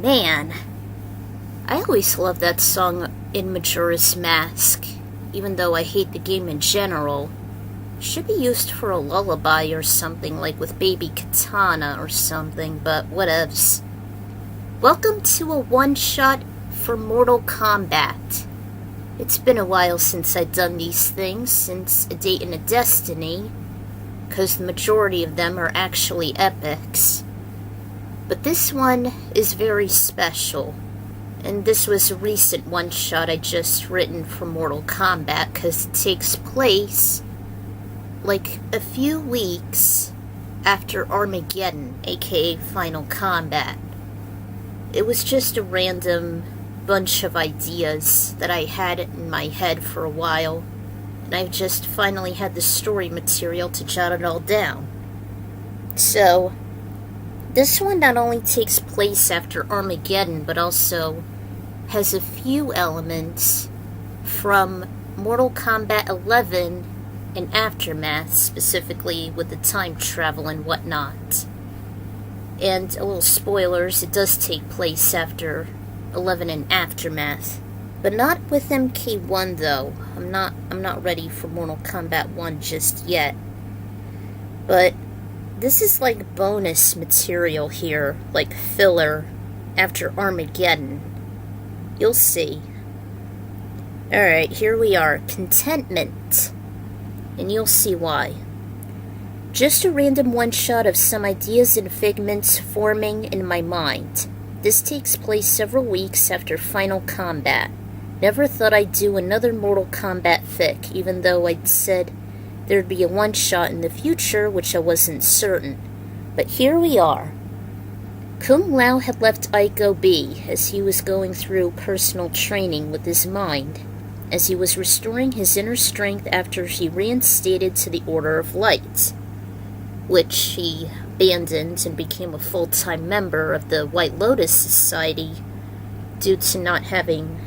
man. I always loved that song in Majora's Mask, even though I hate the game in general. Should be used for a lullaby or something, like with Baby Kitana or something, but whatevs. Welcome to a one-shot for Mortal Kombat. It's been a while since I've done these things, since A Date and a Destiny, because the majority of them are actually epics. But this one is very special, and this was a recent one-shot I just written for Mortal Kombat, because it takes place like a few weeks after Armageddon, aka Final Kombat. It was just a random bunch of ideas that I had in my head for a while, and I've just finally had the story material to jot it all down. So, this one not only takes place after Armageddon, but also has a few elements from Mortal Kombat 11 and Aftermath, specifically with the time travel and whatnot. And a little spoilers, it does take place after 11 and Aftermath, but not with MK1 though. I'm not ready for Mortal Kombat 1 just yet. But this is like bonus material here, like filler after Armageddon. You'll see. Alright, here we are. Contentment. And you'll see why. Just a random one-shot of some ideas and figments forming in my mind. This takes place several weeks after Final Kombat. Never thought I'd do another Mortal Kombat fic, even though I'd said there'd be a one-shot in the future, which I wasn't certain. But here we are. Kung Lao had left Aiko be, as he was going through personal training with his mind, as he was restoring his inner strength after he reinstated to the Order of Light, which he abandoned and became a full-time member of the White Lotus Society due to not having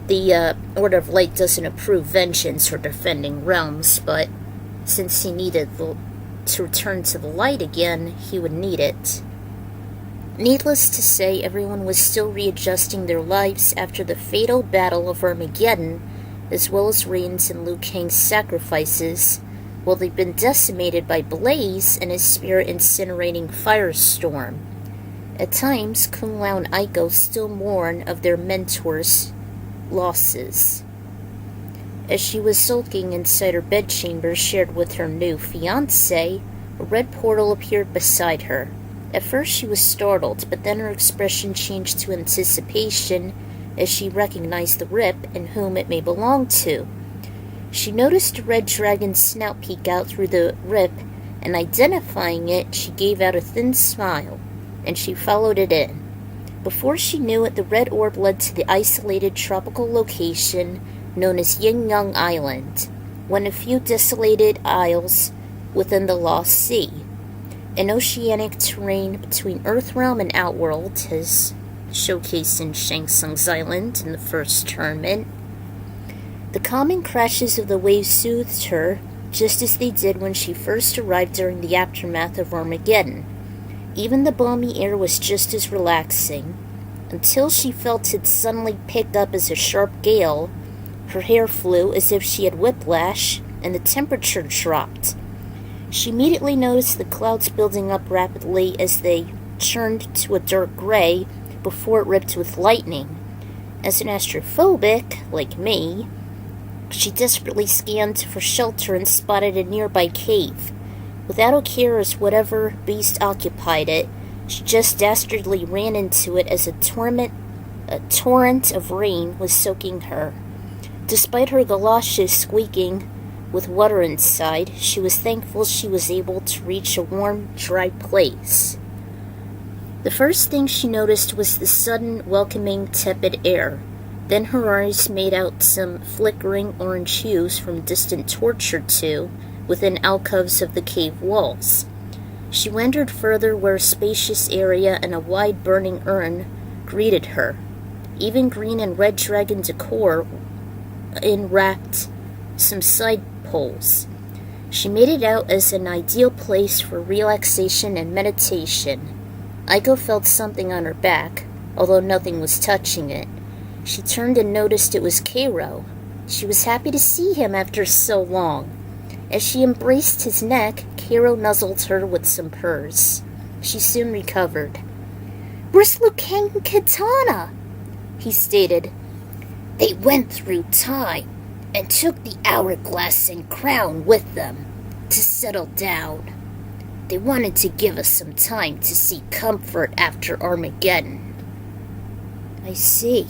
the Order of Light doesn't approve vengeance or defending realms, but since he needed to return to the light again, he would need it. Needless to say, everyone was still readjusting their lives after the fatal battle of Armageddon, as well as Raiden's and Liu Kang's sacrifices, while they've been decimated by Blaze and his spirit incinerating firestorm. At times, Kung Lao and Aiko still mourn of their mentor's losses. As she was sulking inside her bedchamber shared with her new fiancé, a red portal appeared beside her. At first she was startled, but then her expression changed to anticipation as she recognized the rip and whom it may belong to. She noticed a red dragon's snout peek out through the rip, and identifying it, she gave out a thin smile, and she followed it in. Before she knew it, the red orb led to the isolated tropical location known as Yin Yang Island, one of few desolated isles within the Lost Sea. An oceanic terrain between Earthrealm and Outworld, as showcased in Shang Tsung's island in the first tournament. The calming crashes of the waves soothed her, just as they did when she first arrived during the aftermath of Armageddon. Even the balmy air was just as relaxing, until she felt it suddenly picked up as a sharp gale. Her hair flew as if she had whiplash, and the temperature dropped. She immediately noticed the clouds building up rapidly as they churned to a dark gray before it ripped with lightning. As an astrophobic, like me, she desperately scanned for shelter and spotted a nearby cave. Without a care as whatever beast occupied it, she just dastardly ran into it as a torrent of rain was soaking her. Despite her galoshes squeaking with water inside, she was thankful she was able to reach a warm, dry place. The first thing she noticed was the sudden, welcoming, tepid air. Then her eyes made out some flickering orange hues from a distant torch or two within alcoves of the cave walls. She wandered further where a spacious area and a wide burning urn greeted her. Even green and red dragon decor enwrapped some side poles. She made it out as an ideal place for relaxation and meditation. Aiko felt something on her back, although nothing was touching it. She turned and noticed it was Caro. She was happy to see him after so long. As she embraced his neck, Caro nuzzled her with some purrs. She soon recovered. "Where's Liu Kang and Kitana?" he stated. "They went through time and took the hourglass and crown with them to settle down. They wanted to give us some time to seek comfort after Armageddon." "I see."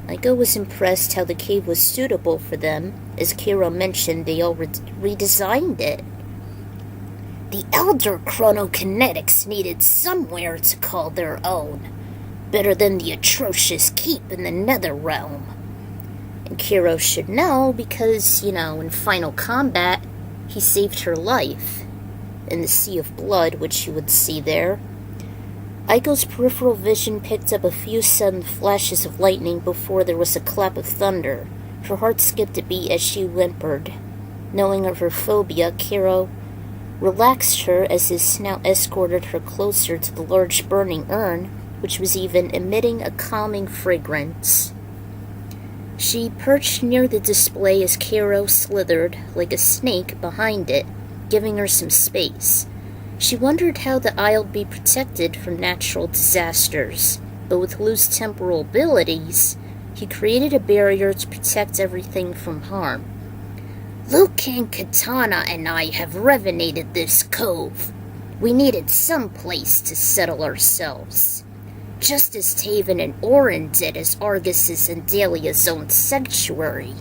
Aiko was impressed how the cave was suitable for them. As Caro mentioned, they all redesigned it. "The elder chronokinetics needed somewhere to call their own. Better than the atrocious keep in the nether realm." And Caro should know because, in Final Kombat, he saved her life in the Sea of Blood, which you would see there. Aiko's peripheral vision picked up a few sudden flashes of lightning before there was a clap of thunder. Her heart skipped a beat as she whimpered. Knowing of her phobia, Caro relaxed her as his snout escorted her closer to the large burning urn, which was even emitting a calming fragrance. She perched near the display as Caro slithered like a snake behind it, giving her some space. She wondered how the aisle'd be protected from natural disasters, but with Liu's temporal abilities, he created a barrier to protect everything from harm. "Liu Kang, Kitana, and I have revenated this cove. We needed some place to settle ourselves, just as Taven and Orin did as Argus's and Dahlia's own sanctuary."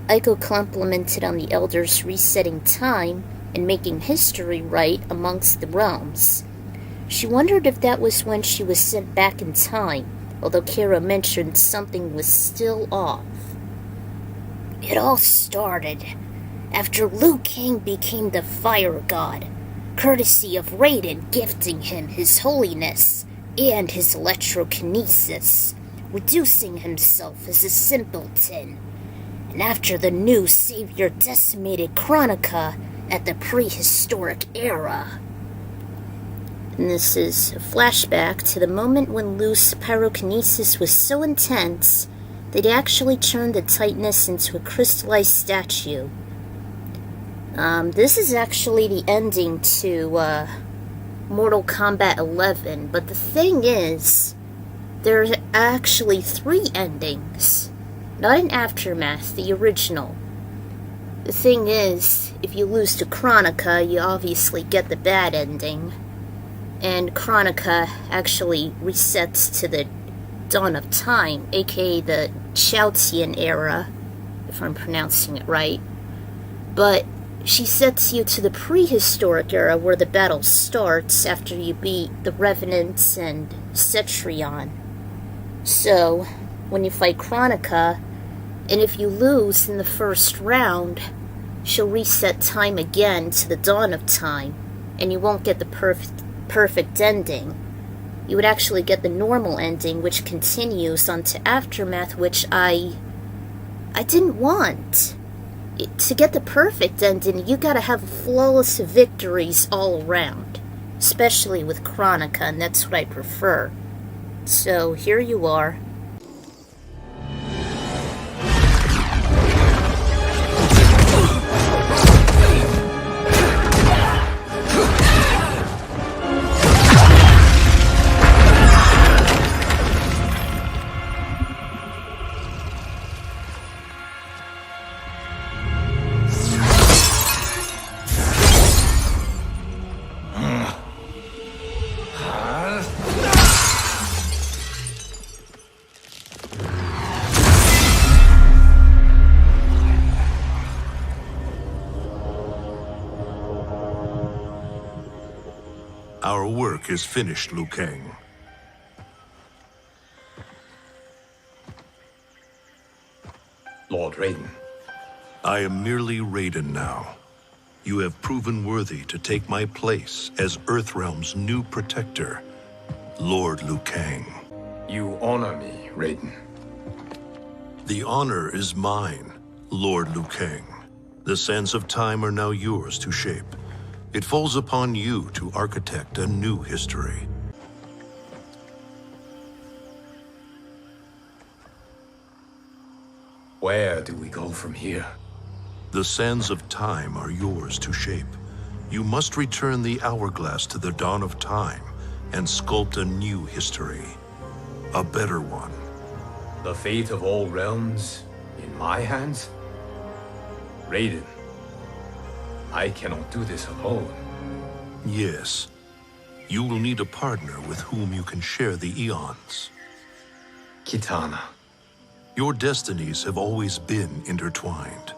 Aiko complimented on the elders resetting time and making history right amongst the realms. She wondered if that was when she was sent back in time, although Caro mentioned something was still off. "It all started after Liu Kang became the fire god, courtesy of Raiden gifting him his holiness and his electrokinesis, reducing himself as a simpleton, and after the new savior decimated Chronica at the prehistoric era." And this is a flashback to the moment when Liu's pyrokinesis was so intense that it actually turned the tightness into a crystallized statue. This is actually the ending to Mortal Kombat 11, but the thing is, there's actually 3 endings, not in Aftermath, the original. The thing is, if you lose to Chronica, you obviously get the bad ending. And Chronica actually resets to the Dawn of Time, aka the Chaotian era, if I'm pronouncing it right. But she sets you to the prehistoric era where the battle starts after you beat the Revenants and Cetrion. So, when you fight Chronica, and if you lose in the first round, she'll reset time again to the Dawn of Time, and you won't get the perfect ending. You would actually get the normal ending, which continues on to Aftermath, which I didn't want. To get the perfect ending, you gotta have flawless victories all around, especially with Chronica, and that's what I prefer. So, here you are. Our work is finished, Liu Kang. Lord Raiden. I am merely Raiden now. You have proven worthy to take my place as Earthrealm's new protector, Lord Liu Kang. You honor me, Raiden. The honor is mine, Lord Liu Kang. The sands of time are now yours to shape. It falls upon you to architect a new history. Where do we go from here? The sands of time are yours to shape. You must return the hourglass to the dawn of time and sculpt a new history. A better one. The fate of all realms in my hands? Raiden, I cannot do this alone. Yes. You will need a partner with whom you can share the eons. Kitana. Your destinies have always been intertwined.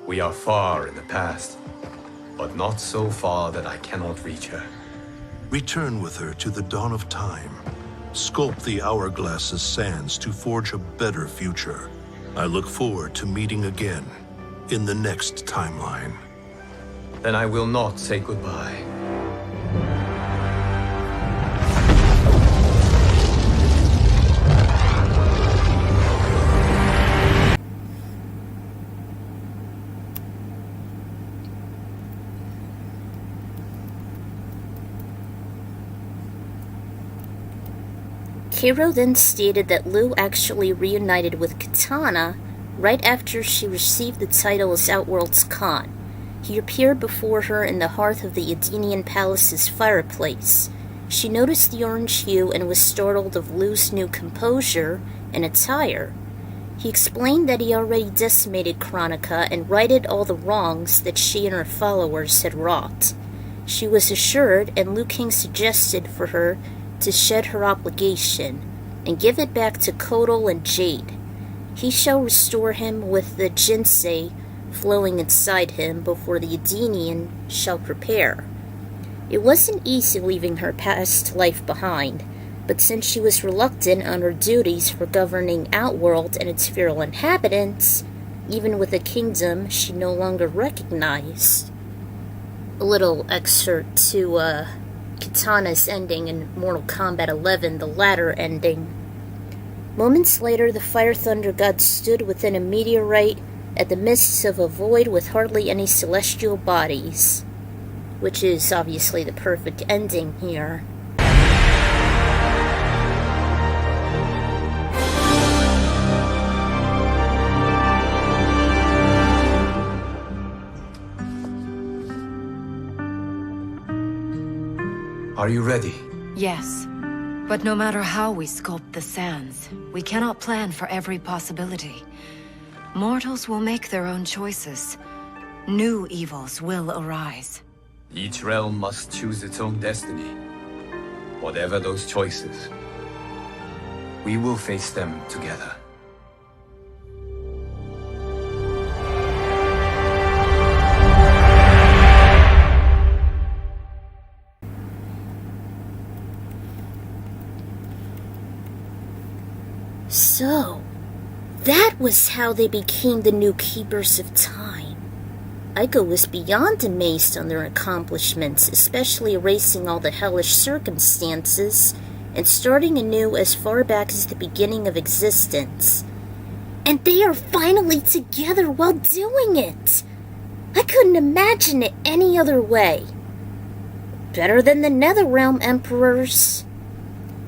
We are far in the past, but not so far that I cannot reach her. Return with her to the dawn of time. Sculpt the hourglass's sands to forge a better future. I look forward to meeting again in the next timeline. Then I will not say goodbye. Caro then stated that Liu actually reunited with Kitana right after she received the title as Outworld's Khan. He appeared before her in the hearth of the Edenian Palace's fireplace. She noticed the orange hue and was startled of Liu's new composure and attire. He explained that he already decimated Kronika and righted all the wrongs that she and her followers had wrought. She was assured, and Liu Kang suggested for her to shed her obligation and give it back to Kotal and Jade. He shall restore him with the Jinsei flowing inside him before the Edenian shall prepare. It wasn't easy leaving her past life behind, but since she was reluctant on her duties for governing Outworld and its feral inhabitants, even with a kingdom she no longer recognized. A little excerpt to Kitana's ending in Mortal Kombat 11, the latter ending. Moments later, the Fire Thunder God stood within a meteorite at the midst of a void with hardly any celestial bodies, which is obviously the perfect ending here. Are you ready? Yes, but no matter how we sculpt the sands, we cannot plan for every possibility. Mortals will make their own choices. New evils will arise. Each realm must choose its own destiny. Whatever those choices, we will face them together. So, that was how they became the new Keepers of Time. Aiko was beyond amazed on their accomplishments, especially erasing all the hellish circumstances and starting anew as far back as the beginning of existence. And they are finally together while doing it! I couldn't imagine it any other way. Better than the Netherrealm Emperors.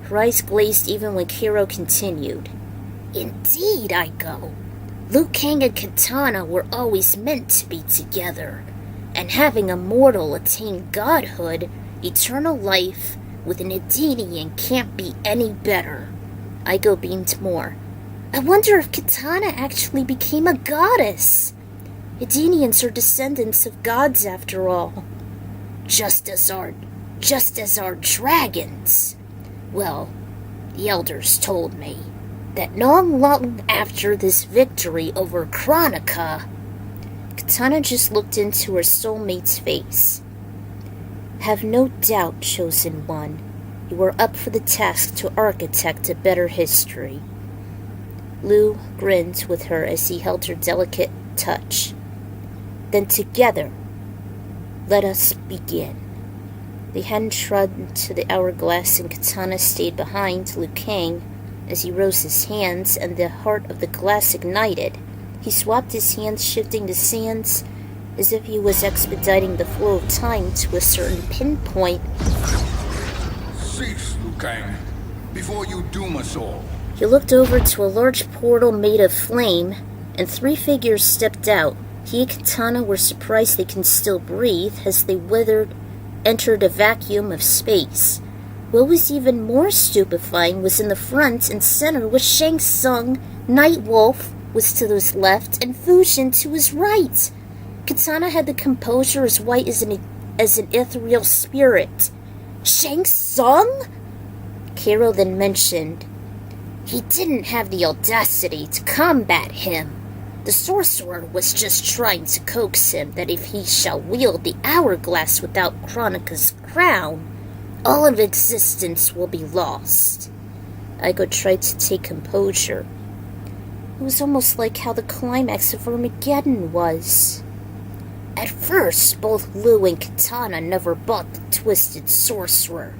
Her eyes glazed even when Caro continued. Indeed, Aiko. Liu Kang and Kitana were always meant to be together, and having a mortal attain godhood, eternal life, with an Edenian can't be any better. Aiko beamed more. I wonder if Kitana actually became a goddess. Edenians are descendants of gods after all. Just as are dragons. Well, the elders told me that not long after this victory over Kronika, Kitana just looked into her soulmate's face. Have no doubt, Chosen One, you are up for the task to architect a better history. Liu grinned with her as he held her delicate touch. Then together, let us begin. They hadn't trod to the hourglass, and Kitana stayed behind Liu Kang as he rose his hands, and the heart of the glass ignited. He swapped his hands, shifting the sands as if he was expediting the flow of time to a certain pinpoint. Cease, Liu Kang, before you doom us all. He looked over to a large portal made of flame, and 3 figures stepped out. He and Kitana were surprised they can still breathe as they entered a vacuum of space. What was even more stupefying was in the front and center was Shang Tsung. Nightwolf was to his left, and Fusion to his right. Kitana had the composure as white as an ethereal spirit. Shang Tsung? Caro then mentioned, he didn't have the audacity to combat him. The sorcerer was just trying to coax him that if he shall wield the hourglass without Kronika's crown, all of existence will be lost. Aiko tried to take composure. It was almost like how the climax of Armageddon was. At first, both Liu and Kitana never bought the twisted sorcerer,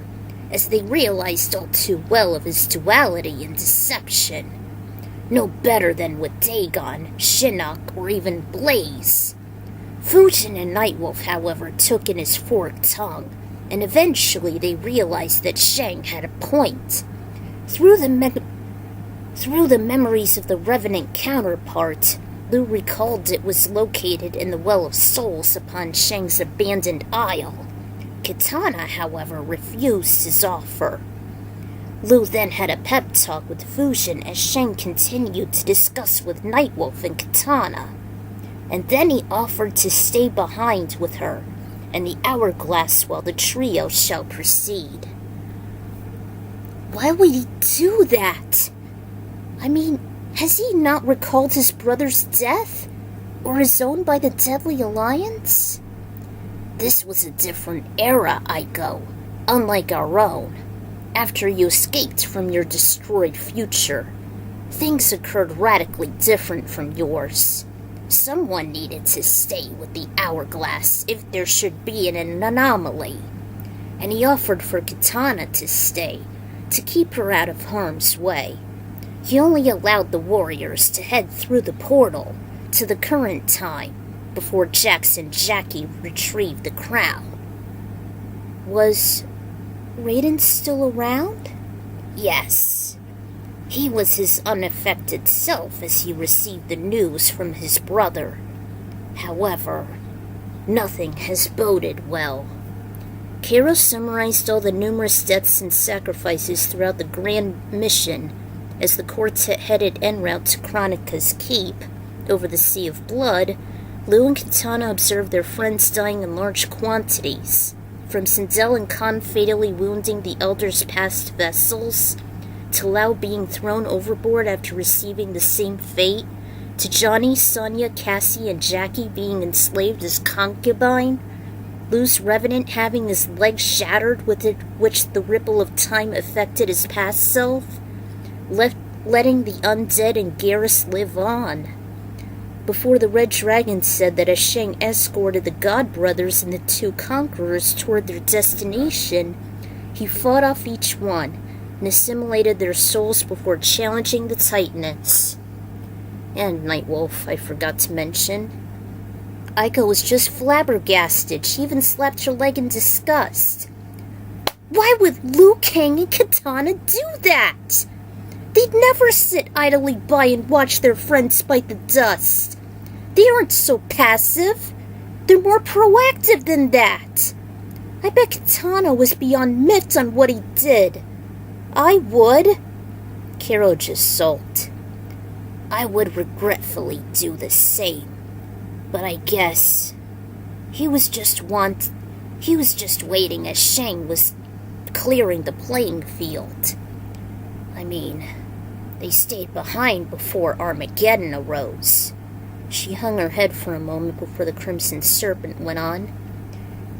as they realized all too well of his duality and deception. No better than with Dagon, Shinnok, or even Blaze. Fusion and Nightwolf, however, took in his forked tongue, and eventually they realized that Shang had a point. Through the memories of the Revenant counterpart, Liu recalled it was located in the Well of Souls upon Shang's abandoned isle. Kitana, however, refused his offer. Liu then had a pep talk with Fusion as Shang continued to discuss with Nightwolf and Kitana, and then he offered to stay behind with her and the hourglass while the trio shall proceed. Why would he do that? I mean, has he not recalled his brother's death? Or his own by the Deadly Alliance? This was a different era, Aiko, unlike our own. After you escaped from your destroyed future, things occurred radically different from yours. Someone needed to stay with the hourglass if there should be an anomaly, and he offered for Kitana to stay, to keep her out of harm's way. He only allowed the warriors to head through the portal to the current time before Jax and Jackie retrieved the crown. Was Raiden still around? Yes. He was his unaffected self as he received the news from his brother. However, nothing has boded well. Caro summarized all the numerous deaths and sacrifices throughout the grand mission as the quartet headed en route to Kronika's keep. Over the Sea of Blood, Liu and Kitana observed their friends dying in large quantities, from Sindel and Khan fatally wounding the Elder's past vessels, to Lao being thrown overboard after receiving the same fate, to Johnny, Sonya, Cassie, and Jackie being enslaved as concubine, Liu's Revenant having his leg shattered with which the ripple of time affected his past self, letting the undead and Garrus live on. Before the Red Dragon said that as Shang escorted the God Brothers and the 2 conquerors toward their destination, he fought off each one and assimilated their souls before challenging the Titanists. And Nightwolf, I forgot to mention. Aiko was just flabbergasted. She even slapped her leg in disgust. Why would Liu Kang and Kitana do that? They'd never sit idly by and watch their friends bite the dust. They aren't so passive. They're more proactive than that. I bet Kitana was beyond miffed on what he did. I would. Caro just sulked. I would regretfully do the same. But I guess he was just waiting as Shang was clearing the playing field. I mean, they stayed behind before Armageddon arose. She hung her head for a moment before the Crimson Serpent went on.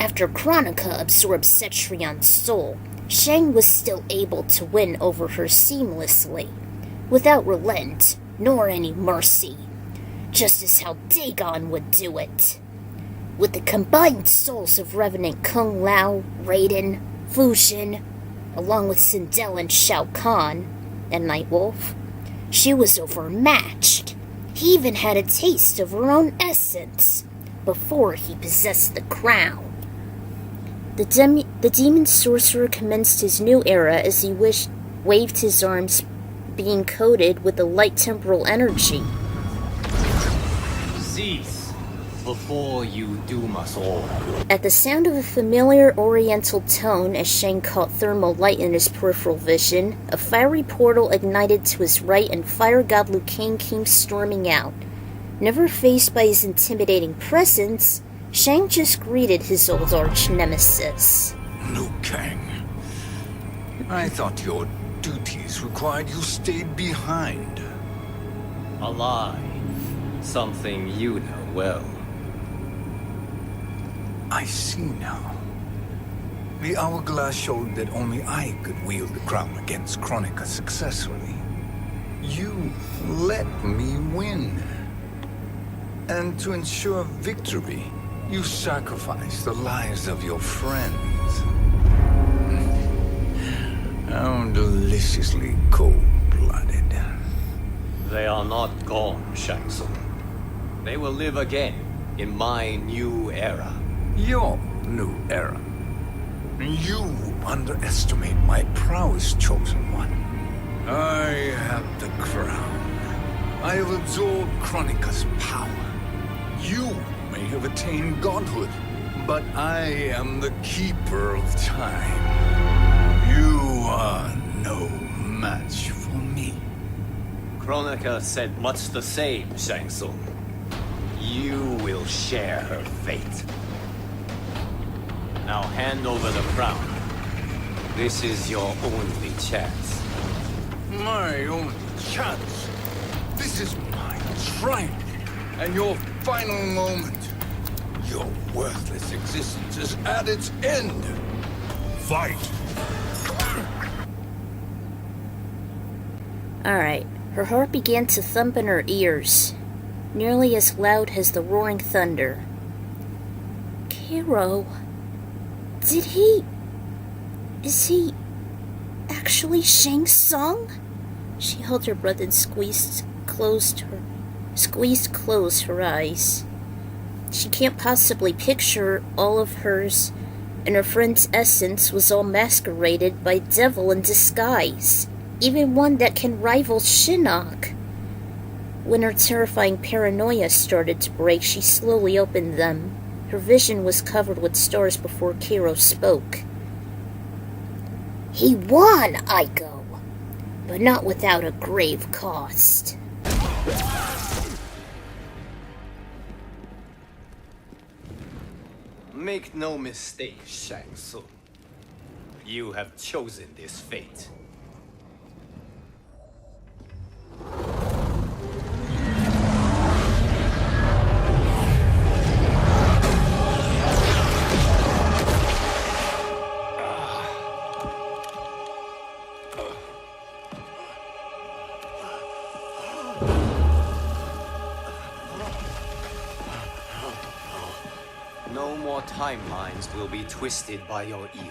After Kronika absorbed Cetrion's soul, Shang was still able to win over her seamlessly, without relent nor any mercy, just as how Dagon would do it. With the combined souls of Revenant Kung Lao, Raiden, Fusion, along with Sindel and Shao Kahn, and Nightwolf, she was overmatched. He even had a taste of her own essence before he possessed the crown. The demon sorcerer commenced his new era as he waved his arms being coated with the light temporal energy. Cease, before you doom us all. At the sound of a familiar oriental tone as Shang caught thermal light in his peripheral vision, a fiery portal ignited to his right and fire god Liu Kang came storming out. Never faced by his intimidating presence, Shang just greeted his old arch-nemesis. Liu Kang, I thought your duties required you stayed behind. A lie. Something you know well. I see now. The hourglass showed that only I could wield the crown against Kronika successfully. You let me win. And to ensure victory, you sacrificed the lives of your friends. How deliciously cold-blooded. They are not gone, Shang Tsung. They will live again in my new era. Your new era. You underestimate my prowess, Chosen One. I have the crown. I have absorbed Kronika's power. You may have attained godhood, but I am the keeper of time. You are no match for me. Kronika said much the same, Shang Tsung. You will share her fate. Now hand over the crown. This is your only chance. My only chance. This is my triumph. And your final moment. Your worthless existence is at its end. Fight! Alright, her heart began to thump in her ears, nearly as loud as the roaring thunder. Caro... Is he actually Shang Tsung? She held her breath and squeezed closed her eyes. She can't possibly picture all of hers, and her friend's essence was all masqueraded by devil in disguise, even one that can rival Shinnok. When her terrifying paranoia started to break, she slowly opened them. Her vision was covered with stars before Caro spoke. He won, Aiko, but not without a grave cost. Make no mistake, Shang Tsung. You have chosen this fate. No more timelines will be twisted by your evil.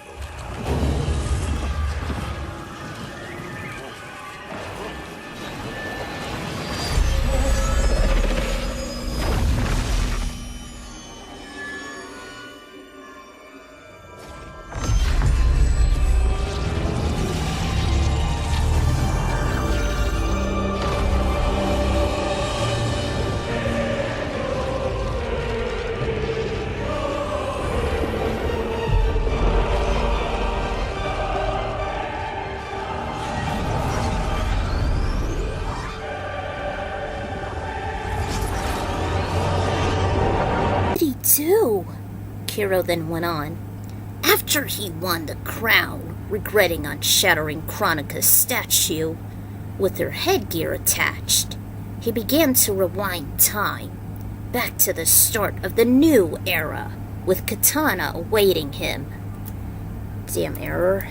Caro then went on. After he won the crown, regretting on shattering Kronika's statue with her headgear attached, he began to rewind time, back to the start of the new era, with Kitana awaiting him. Damn error.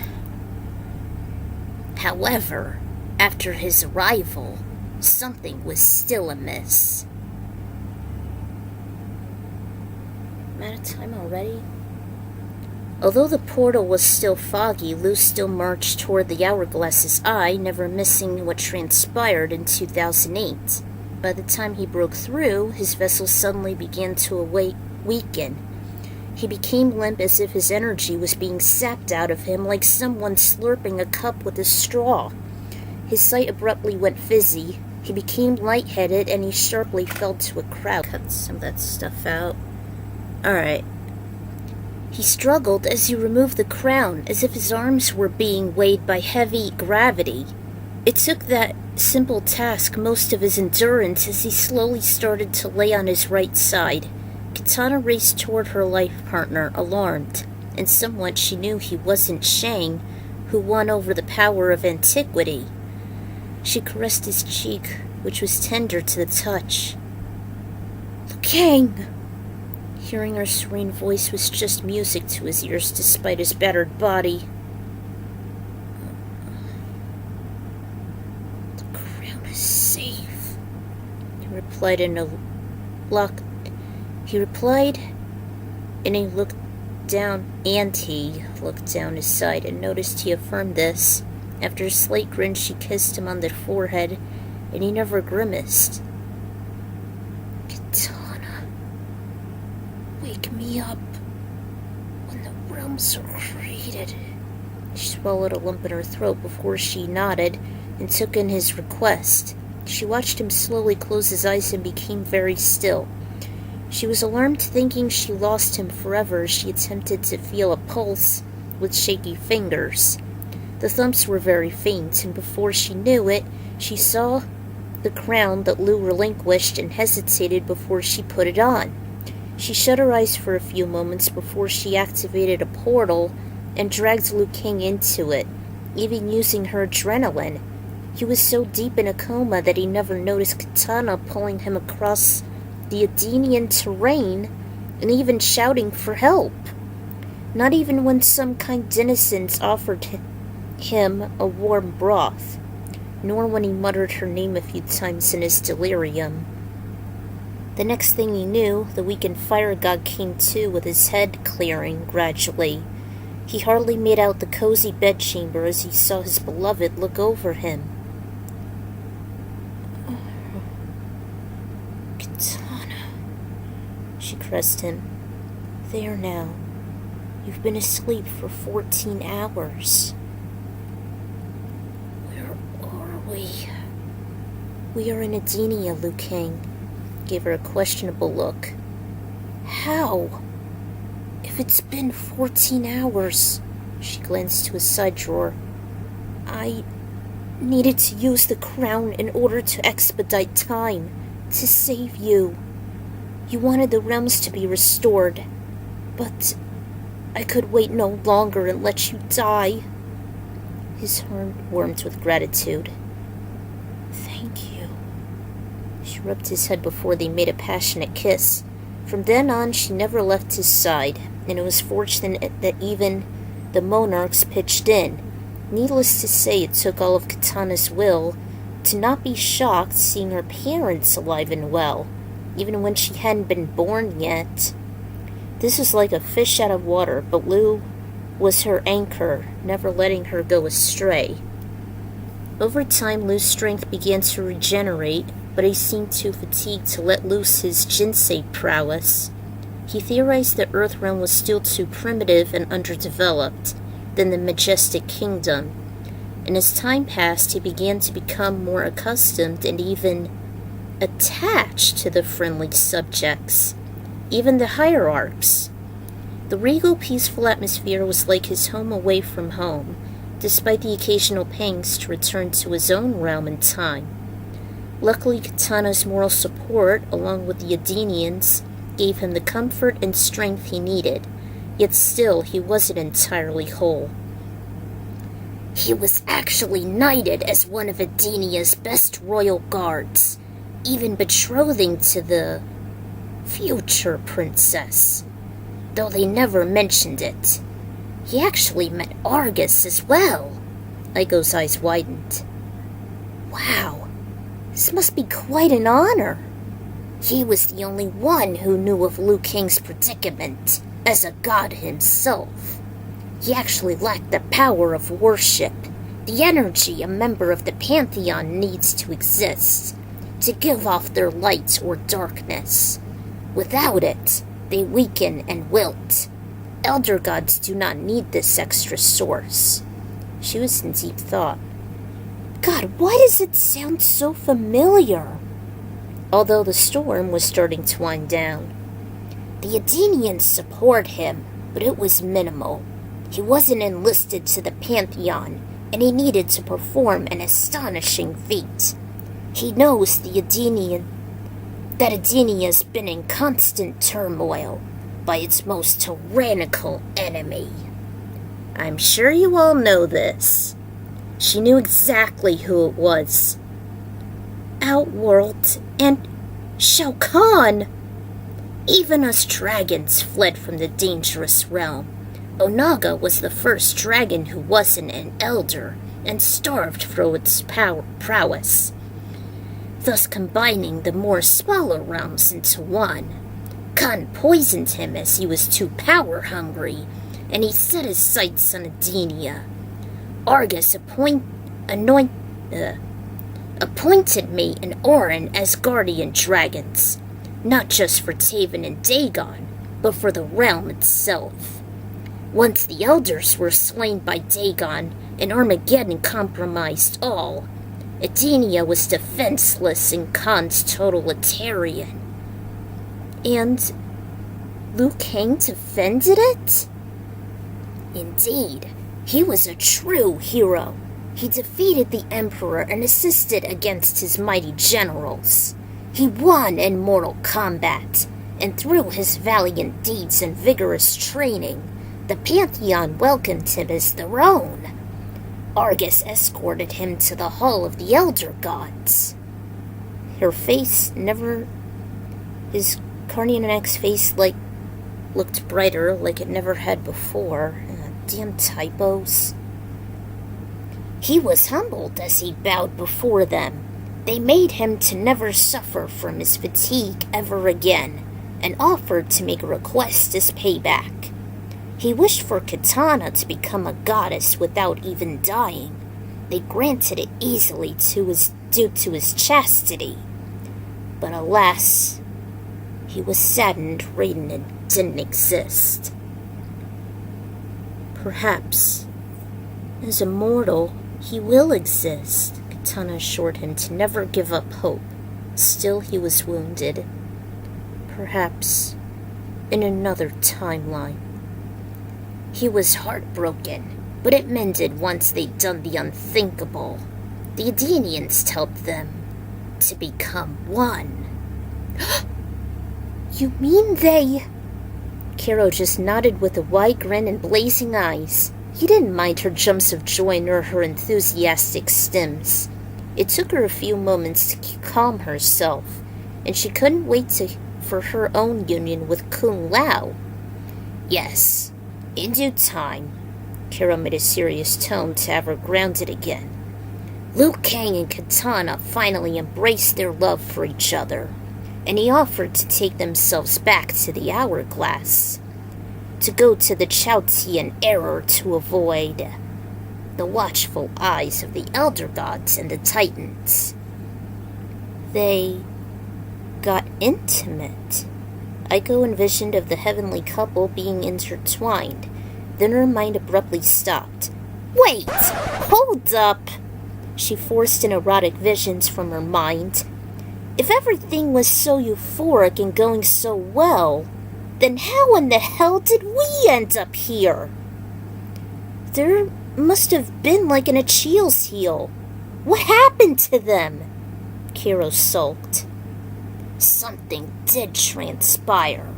However, after his arrival, something was still amiss. Out of time already? Although the portal was still foggy, Liu still marched toward the hourglass's eye, never missing what transpired in 2008. By the time he broke through, his vessel suddenly began to weaken. He became limp as if his energy was being sapped out of him like someone slurping a cup with a straw. His sight abruptly went fizzy. He became lightheaded, and he sharply fell to a crouch. Cut some of that stuff out. Alright. He struggled as he removed the crown, as if his arms were being weighed by heavy gravity. It took that simple task most of his endurance as he slowly started to lay on his right side. Kitana raced toward her life partner, alarmed, and somewhat she knew he wasn't Shang, who won over the power of antiquity. She caressed his cheek, which was tender to the touch. Liu Kang! Hearing her serene voice was just music to his ears despite his battered body. The crown is safe, he replied and he looked down his side and noticed he affirmed this. After a slight grin, she kissed him on the forehead, and he never grimaced. Kitana, wake me up when the realms are created. She swallowed a lump in her throat before she nodded and took in his request. She watched him slowly close his eyes and became very still. She was alarmed, thinking she lost him forever as she attempted to feel a pulse with shaky fingers. The thumps were very faint, and before she knew it, she saw the crown that Liu relinquished and hesitated before she put it on. She shut her eyes for a few moments before she activated a portal and dragged Liu Kang into it, even using her adrenaline. He was so deep in a coma that he never noticed Kitana pulling him across the Edenian terrain and even shouting for help. Not even when some kind innocents offered him a warm broth, nor when he muttered her name a few times in his delirium. The next thing he knew, the weakened fire god came to with his head clearing gradually. He hardly made out the cozy bedchamber as he saw his beloved look over him. Kitana, she caressed him. There now. You've been asleep for 14 hours. We are in Edenia, Liu Kang. Gave her a questionable look. How? If it's been 14 hours, she glanced to his side drawer. I needed to use the crown in order to expedite time, to save you. You wanted the realms to be restored, but I could wait no longer and let you die. His heart warmed with gratitude. Thank you. She rubbed his head before they made a passionate kiss. From then on, she never left his side, and it was fortunate that even the monarchs pitched in. Needless to say, it took all of Kitana's will to not be shocked seeing her parents alive and well, even when she hadn't been born yet. This was like a fish out of water, but Liu was her anchor, never letting her go astray. Over time, Liu's strength began to regenerate, but he seemed too fatigued to let loose his jinsei prowess. He theorized the Earth realm was still too primitive and underdeveloped than the majestic kingdom, and as time passed, he began to become more accustomed and even attached to the friendly subjects, even the hierarchs. The regal, peaceful atmosphere was like his home away from home, despite the occasional pangs to return to his own realm and time. Luckily, Kitana's moral support, along with the Edenians, gave him the comfort and strength he needed, yet still he wasn't entirely whole. He was actually knighted as one of Edenia's best royal guards, even betrothing to the future princess, though they never mentioned it. He actually met Argus as well. Aiko's eyes widened. Wow, this must be quite an honor. He was the only one who knew of Liu Kang's predicament, as a god himself. He actually lacked the power of worship, the energy a member of the Pantheon needs to exist, to give off their light or darkness. Without it, they weaken and wilt. Elder gods do not need this extra source. She was in deep thought. God, why does it sound so familiar? Although the storm was starting to wind down. The Edenians support him, but it was minimal. He wasn't enlisted to the Pantheon, and he needed to perform an astonishing feat. He knows that Edenia's been in constant turmoil by its most tyrannical enemy. I'm sure you all know this. She knew exactly who it was. Outworld and Shao Kahn! Even us dragons fled from the dangerous realm. Onaga was the first dragon who wasn't an elder and starved for its prowess, thus combining the more smaller realms into one. Khan poisoned him as he was too power-hungry, and he set his sights on Edenia. Argus appointed me and Orin as guardian dragons, not just for Taven and Dagon, but for the realm itself. Once the elders were slain by Dagon and Armageddon compromised all, Edenia was defenseless in Khan's totalitarian. And Liu Kang defended it? Indeed, he was a true hero. He defeated the Emperor and assisted against his mighty generals. He won in mortal combat, and through his valiant deeds and vigorous training, the Pantheon welcomed him as their own. Argus escorted him to the Hall of the Elder Gods. His Carnianac's face, looked brighter, like it never had before. Damn typos. He was humbled as he bowed before them. They made him to never suffer from his fatigue ever again, and offered to make a request as payback. He wished for Kitana to become a goddess without even dying. They granted it easily due to his chastity. But alas, he was saddened Raiden didn't exist. Perhaps, as a mortal, he will exist, Kitana assured him to never give up hope. Still, he was wounded. Perhaps in another timeline. He was heartbroken, but it mended once they'd done the unthinkable. The Edenians helped them to become one. You mean they... Caro just nodded with a wide grin and blazing eyes. He didn't mind her jumps of joy nor her enthusiastic stims. It took her a few moments to calm herself, and she couldn't wait for her own union with Kung Lao. Yes, in due time. Caro made a serious tone to have her grounded again. Liu Kang and Kitana finally embraced their love for each other, and he offered to take themselves back to the Hourglass, to go to the Chaotian era to avoid the watchful eyes of the Elder Gods and the Titans. They got intimate. Aiko envisioned of the heavenly couple being intertwined. Then her mind abruptly stopped. Wait! Hold up! She forced an erotic visions from her mind. If everything was so euphoric and going so well, then how in the hell did we end up here? There must have been like an Achilles heel. What happened to them? Caro sulked. Something did transpire.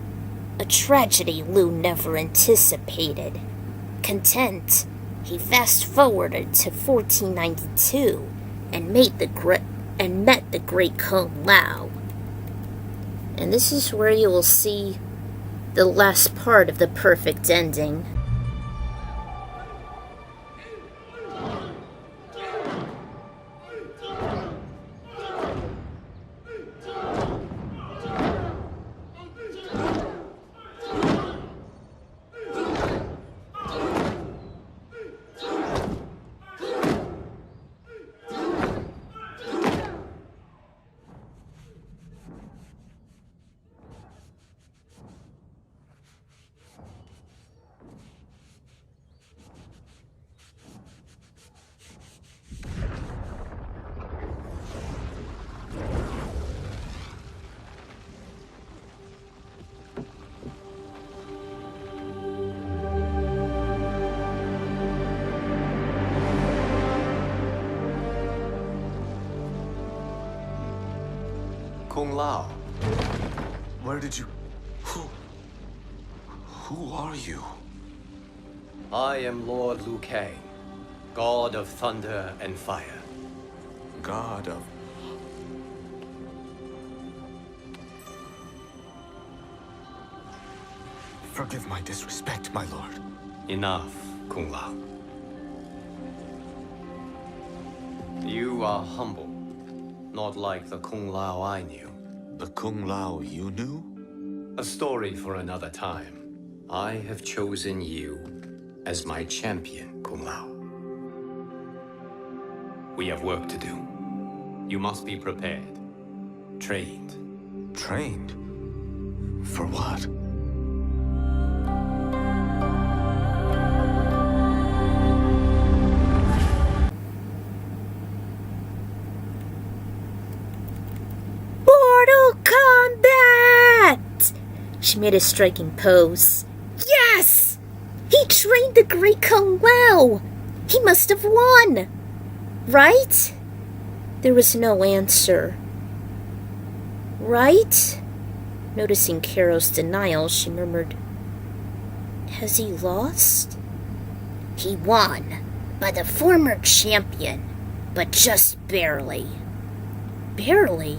A tragedy Liu never anticipated. Content, he fast-forwarded to 1492 and met the great Kung Lao. And this is where you will see the last part of the perfect ending. Kung Lao. Where did you... Who are you? I am Lord Liu Kang, God of Thunder and Fire. God of... Forgive my disrespect, my lord. Enough, Kung Lao. You are humble, not like the Kung Lao I knew. The Kung Lao you knew? A story for another time. I have chosen you as my champion, Kung Lao. We have work to do. You must be prepared, trained. Trained? For what? Mortal Kombat! She made a striking pose. Yes! He trained the great Kung Lao! He must have won! Right? There was no answer. Right? Noticing Caro's denial, she murmured, Has he lost? He won, by the former champion, but just barely. Barely?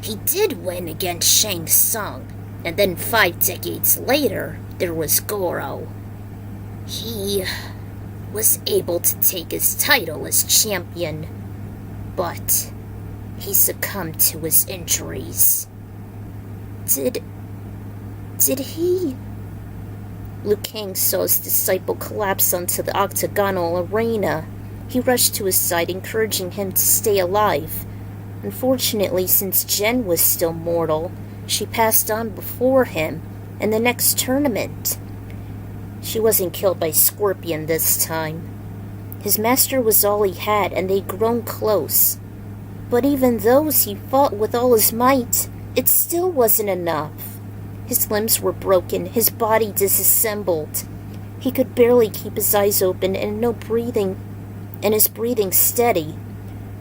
He did win against Shang Tsung, and then 5 decades later, there was Caro. He was able to take his title as champion, but he succumbed to his injuries. Did he? Liu Kang saw his disciple collapse onto the octagonal arena. He rushed to his side, encouraging him to stay alive. Unfortunately, since Jen was still mortal, she passed on before him in the next tournament. She wasn't killed by Scorpion this time. His master was all he had, and they'd grown close. But even those he fought with all his might, it still wasn't enough. His limbs were broken, his body disassembled. He could barely keep his eyes open and his breathing steady.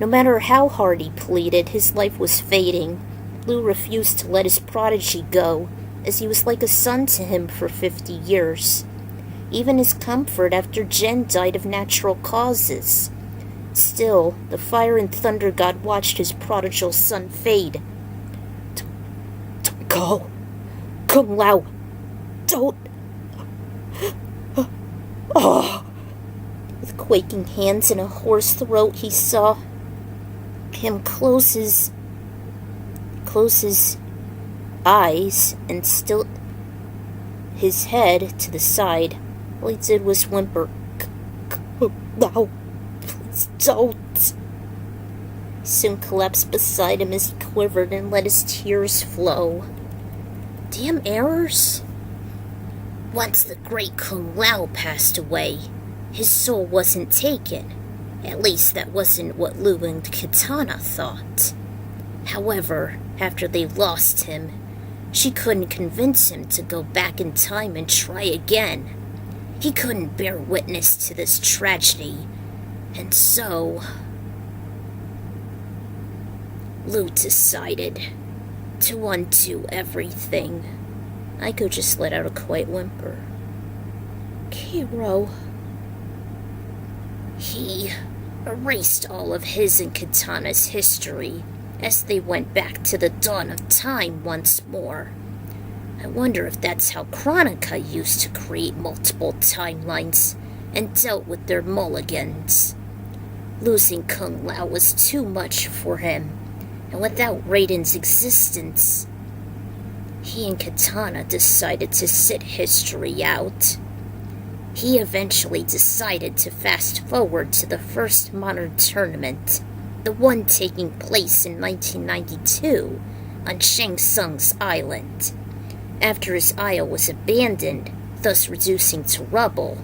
No matter how hard he pleaded, his life was fading. Liu refused to let his prodigy go, as he was like a son to him for 50 years. Even his comfort after Jen died of natural causes. Still, the fire and thunder god watched his prodigal son fade. Don't go. Kung Lao. Don't. Oh. With quaking hands and a hoarse throat, he saw him close his eyes and tilt his head to the side. All he did was whimper, No, please don't. He soon collapsed beside him as he quivered and let his tears flow. Damn errors. Once the great Kung Lao passed away, his soul wasn't taken. At least that wasn't what Liu and Kitana thought. However, after they lost him, she couldn't convince him to go back in time and try again. He couldn't bear witness to this tragedy, and so Liu decided to undo everything. Aiko just let out a quiet whimper. Caro. He erased all of his and Kitana's history as they went back to the dawn of time once more. I wonder if that's how Chronica used to create multiple timelines and dealt with their mulligans. Losing Kung Lao was too much for him, and without Raiden's existence, he and Kitana decided to sit history out. He eventually decided to fast forward to the first modern tournament, the one taking place in 1992 on Shang Tsung's island. After his isle was abandoned, thus reducing to rubble,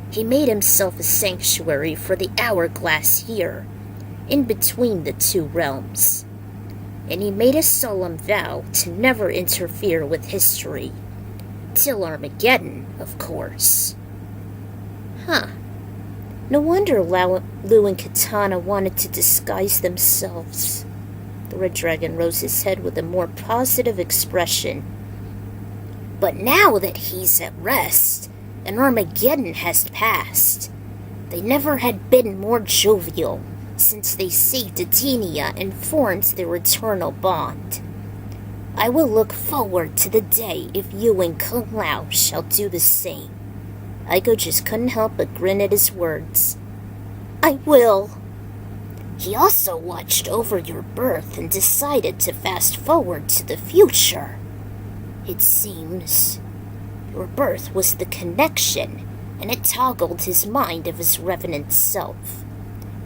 he made himself a sanctuary for the hourglass here, in between the two realms. And he made a solemn vow to never interfere with history. Till Armageddon, of course. Huh. No wonder Liu and Kitana wanted to disguise themselves. The red dragon rose his head with a more positive expression. But now that he's at rest, and Armageddon has passed, they never had been more jovial since they saved Edenia and formed their eternal bond. I will look forward to the day if you and Kung Lao shall do the same. Aiko just couldn't help but grin at his words. I will. He also watched over your birth and decided to fast forward to the future. It seems your birth was the connection, and it toggled his mind of his revenant self.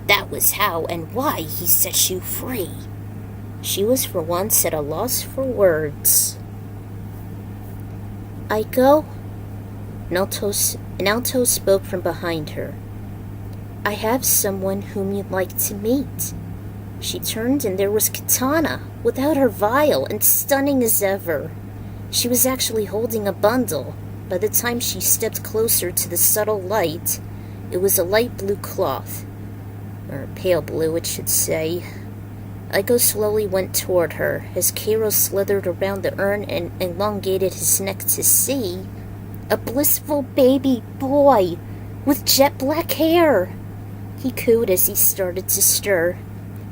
That was how and why he set you free. She was for once at a loss for words. Aiko? An alto spoke from behind her. I have someone whom you'd like to meet. She turned and there was Kitana, without her vial and stunning as ever. She was actually holding a bundle. By the time she stepped closer to the subtle light, it was a light blue cloth. Or pale blue, it should say. Aiko slowly went toward her, as Caro slithered around the urn and elongated his neck to see a blissful baby boy with jet black hair. He cooed as he started to stir.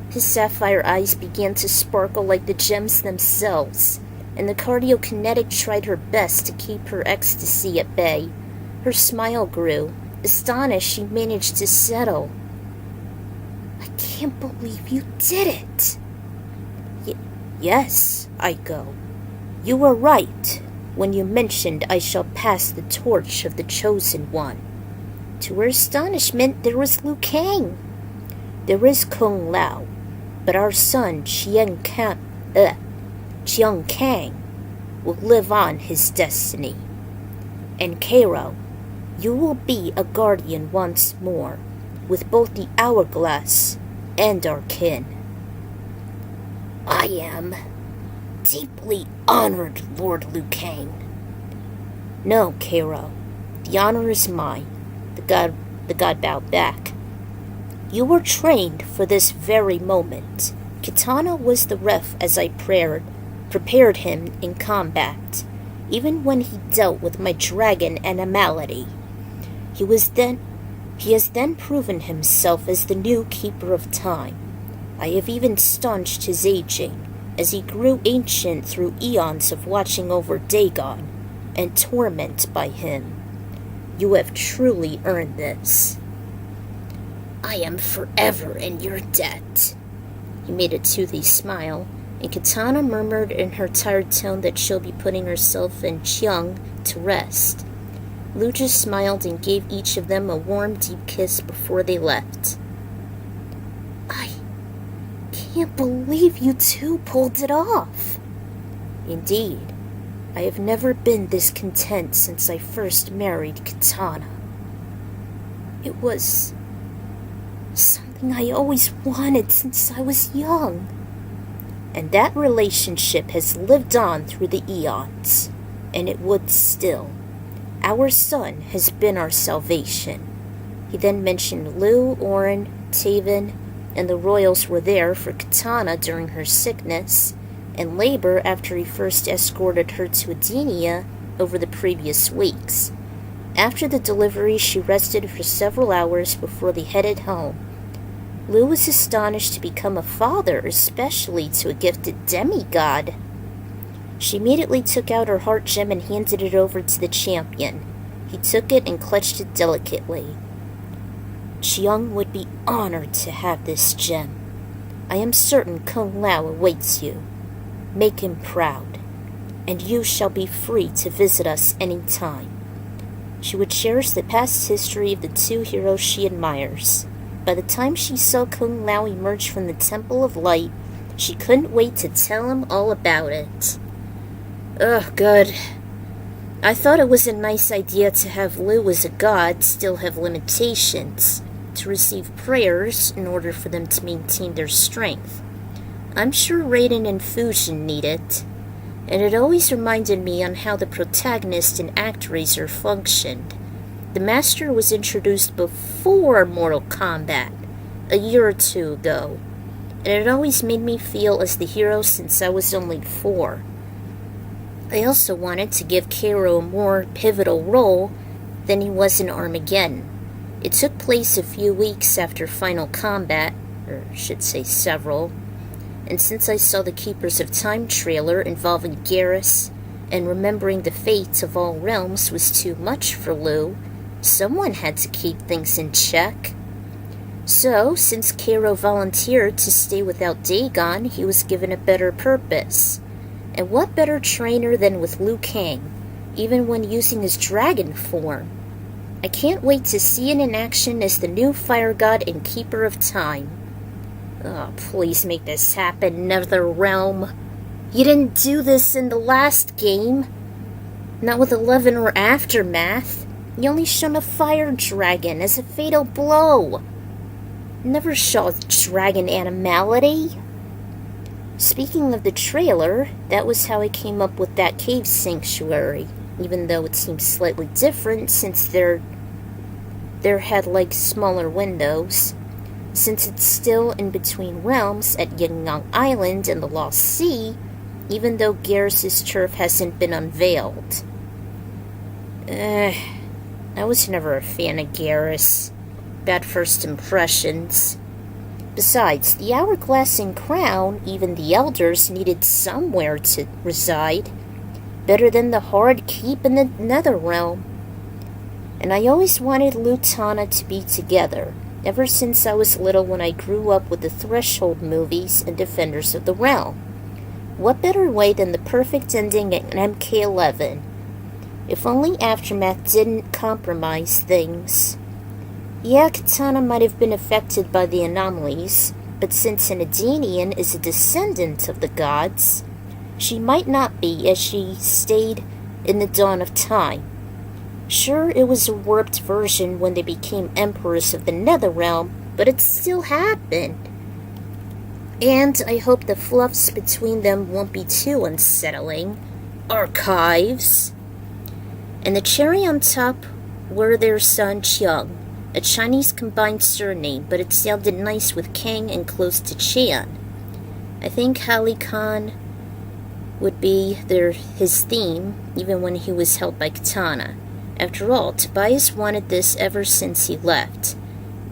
His sapphire eyes began to sparkle like the gems themselves, and the cardiokinetic tried her best to keep her ecstasy at bay. Her smile grew. Astonished, she managed to settle. I can't believe you did it. Yes, Aiko. You were right when you mentioned I shall pass the torch of the Chosen One. To her astonishment, there was Liu Kang. There is Kung Lao, but our son Chiang Kang will live on his destiny. And Caro, you will be a guardian once more, with both the hourglass and our kin. I am deeply honored, Lord Liu Kang. No, Caro, the honor is mine. The god bowed back. You were trained for this very moment. Kitana was the ref as I prepared him in combat, even when he dealt with my dragon animality. He has then proven himself as the new keeper of time. I have even staunched his aging, as he grew ancient through eons of watching over Dagon and torment by him. You have truly earned this. I am forever in your debt. He made a toothy smile, and Kitana murmured in her tired tone that she'll be putting herself and Chiang to rest. Liu just smiled and gave each of them a warm, deep kiss before they left. I can't believe you two pulled it off. Indeed, I have never been this content since I first married Kitana. It was something I always wanted since I was young. And that relationship has lived on through the eons, and it would still. Our son has been our salvation. He then mentioned Liu, Oren, Taven, and the royals were there for Kitana during her sickness and labor after he first escorted her to Edenia over the previous weeks. After the delivery, she rested for several hours before they headed home. Liu was astonished to become a father, especially to a gifted demigod. She immediately took out her heart gem and handed it over to the champion. He took it and clutched it delicately. Chiang would be honored to have this gem. I am certain Kung Lao awaits you. Make him proud, and you shall be free to visit us any time. She would cherish the past history of the two heroes she admires. By the time she saw Kung Lao emerge from the Temple of Light, she couldn't wait to tell him all about it. Ugh, good. I thought it was a nice idea to have Liu as a god still have limitations, to receive prayers in order for them to maintain their strength. I'm sure Raiden and Fujin need it, and it always reminded me on how the protagonist in ActRaiser functioned. The Master was introduced before Mortal Kombat, a year or two ago. and it always made me feel as the hero since I was only 4. I also wanted to give Caro a more pivotal role than he was in Armageddon. It took place a few weeks after Final Kombat, or I should say several, and since I saw the Keepers of Time trailer involving Garrus and remembering the fates of all realms was too much for Liu, someone had to keep things in check. So, since Caro volunteered to stay without Dagon, he was given a better purpose. And what better trainer than with Liu Kang, even when using his dragon form? I can't wait to see it in action as the new fire god and keeper of time. Oh, please make this happen, NetherRealm. You didn't do this in the last game. Not with 11 or Aftermath. You only shown a fire dragon as a fatal blow. Never saw dragon animality. Speaking of the trailer, that was how I came up with that cave sanctuary, even though it seems slightly different since there had like smaller windows. Since it's still in between realms at Yangyang Island and the Lost Sea, even though Garrus' turf hasn't been unveiled. I was never a fan of Garrus. Bad first impressions. Besides, the Hourglass and Crown, even the Elders, needed somewhere to reside. Better than the hard keep in the NetherRealm. And I always wanted Lutana to be together, ever since I was little when I grew up with the Threshold movies and Defenders of the Realm. What better way than the perfect ending in MK11? If only Aftermath didn't compromise things. Yeah, Kitana might have been affected by the anomalies, but since an Edenian is a descendant of the gods, she might not be, as she stayed in the dawn of time. Sure, it was a warped version when they became emperors of the NetherRealm, but it still happened. And I hope the fluffs between them won't be too unsettling. Archives. And the cherry on top were their son Chiang, a Chinese combined surname, but it sounded nice with Kang and close to Chan. I think Hali Khan would be his theme, even when he was held by Kitana. After all, Tobias wanted this ever since he left.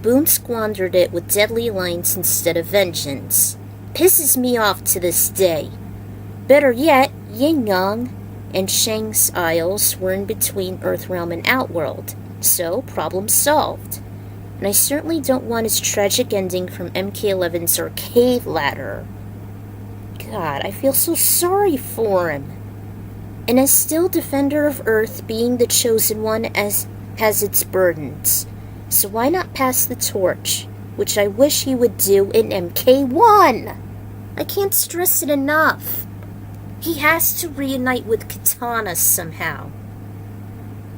Boone squandered it with deadly lines instead of vengeance. Pisses me off to this day. Better yet, Yin-Yang and Shang's Isles were in between Earthrealm and Outworld, so problem solved. And I certainly don't want his tragic ending from MK11's arcade ladder. God, I feel so sorry for him. And as still Defender of Earth, being the chosen one has its burdens. So why not pass the torch, which I wish he would do in MK1? I can't stress it enough. He has to reunite with Kitana somehow.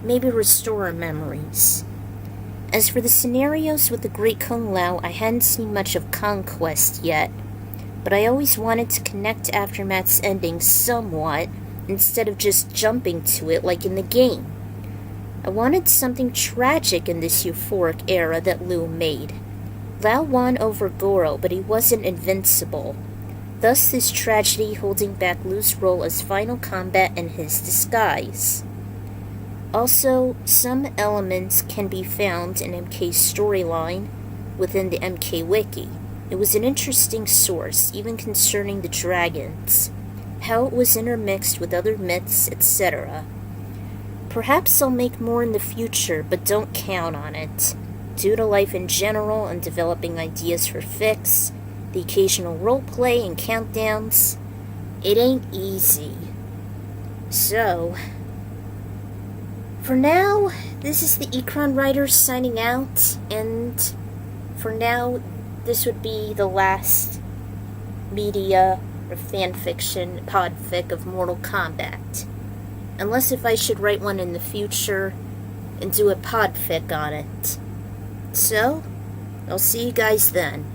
Maybe restore her memories. As for the scenarios with the Great Kung Lao, I hadn't seen much of Conquest yet, but I always wanted to connect Aftermath's ending somewhat, instead of just jumping to it like in the game. I wanted something tragic in this euphoric era that Liu made. Lao won over Goro, but he wasn't invincible. Thus this tragedy holding back Liu's role as Final Kombat and his disguise. Also, some elements can be found in MK's storyline within the MK Wiki. It was an interesting source, even concerning the dragons, how it was intermixed with other myths, etc. Perhaps I'll make more in the future, but don't count on it. Due to life in general and developing ideas for fics, the occasional roleplay and countdowns, it ain't easy. So, for now, this is the Ecron Writer signing out, and for now, this would be the last media or fanfiction podfic of Mortal Kombat. Unless if I should write one in the future and do a podfic on it. So, I'll see you guys then.